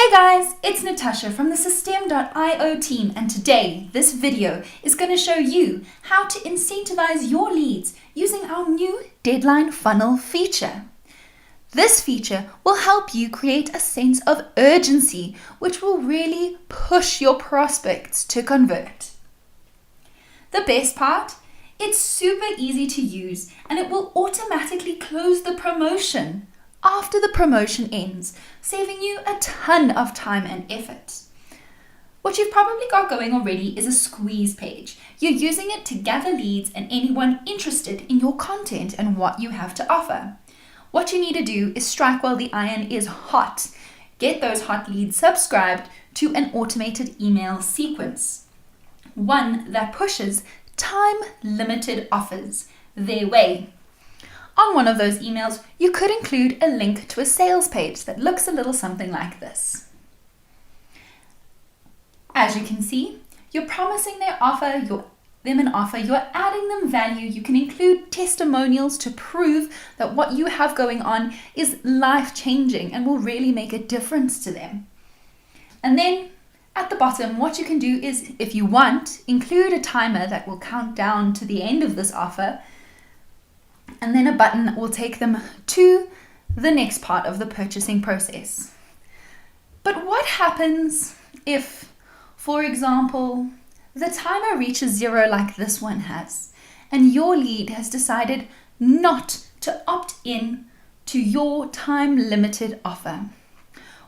Hey guys, it's Natasha from the Systeme.io team, and today this video is going to show you how to incentivize your leads using our new deadline funnel feature. This feature will help you create a sense of urgency, which will really push your prospects to convert. The best part? It's super easy to use and it will automatically close the promotion after the promotion ends, saving you a ton of time and effort. What you've probably got going already is a squeeze page. You're using it to gather leads and anyone interested in your content and what you have to offer. What you need to do is strike while the iron is hot. Get those hot leads subscribed to an automated email sequence. One that pushes time-limited offers their way. On one of those emails, you could include a link to a sales page that looks a little something like this. As you can see, you're promising them an offer, you're adding them value. You can include testimonials to prove that what you have going on is life-changing and will really make a difference to them. And then at the bottom, what you can do is, if you want, include a timer that will count down to the end of this offer, and then a button that will take them to the next part of the purchasing process. But what happens if, for example, the timer reaches 0 like this one has, and your lead has decided not to opt in to your time-limited offer?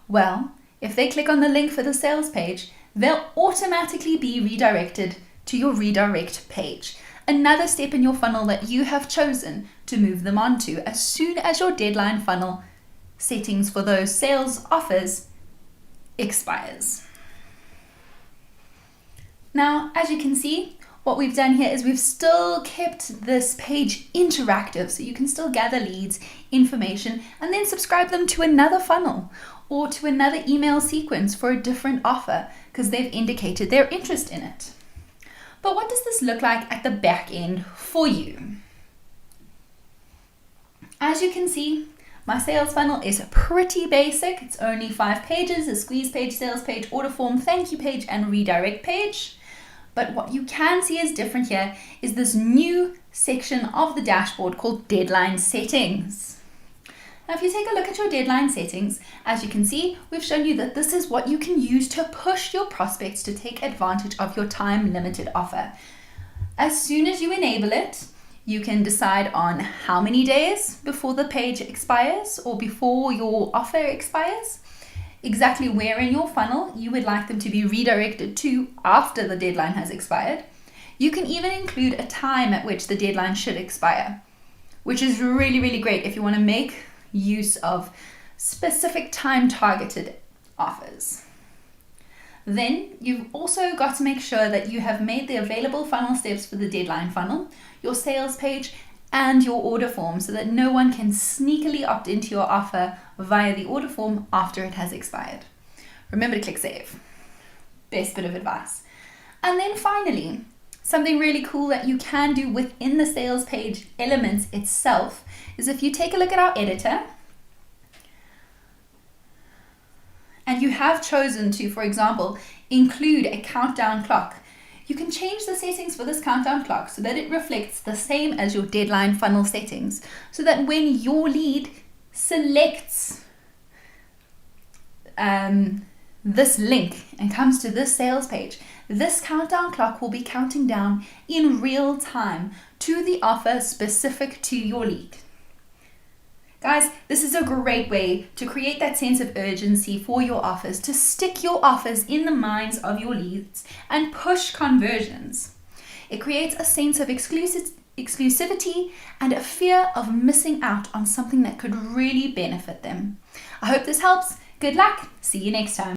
Well, if they click on the link for the sales page, they'll automatically be redirected to your redirect page. Another step in your funnel that you have chosen to move them onto as soon as your deadline funnel settings for those sales offers expires. Now, as you can see, what we've done here is we've still kept this page interactive, so you can still gather leads, information, and then subscribe them to another funnel or to another email sequence for a different offer because they've indicated their interest in it. But what does this look like at the back end for you? As you can see, my sales funnel is pretty basic. It's only 5 pages: a squeeze page, sales page, order form, thank you page, and redirect page. But what you can see is different here is this new section of the dashboard called Deadline Settings. Now, if you take a look at your deadline settings, as you can see, we've shown you that this is what you can use to push your prospects to take advantage of your time-limited offer. As soon as you enable it, you can decide on how many days before the page expires or before your offer expires, exactly where in your funnel you would like them to be redirected to after the deadline has expired. You can even include a time at which the deadline should expire, which is really, really great if you want to make use of specific time-targeted offers. Then you've also got to make sure that you have made the available funnel steps for the deadline funnel, your sales page, and your order form so that no one can sneakily opt into your offer via the order form after it has expired. Remember to click save. Best bit of advice. And then finally, something really cool that you can do within the sales page elements itself is if you take a look at our editor and you have chosen to, for example, include a countdown clock, you can change the settings for this countdown clock so that it reflects the same as your deadline funnel settings, so that when your lead selects this link and comes to this sales page, this countdown clock will be counting down in real time to the offer specific to your lead. Guys, this is a great way to create that sense of urgency for your offers, to stick your offers in the minds of your leads and push conversions. It creates a sense of exclusivity and a fear of missing out on something that could really benefit them. I hope this helps. Good luck. See you next time.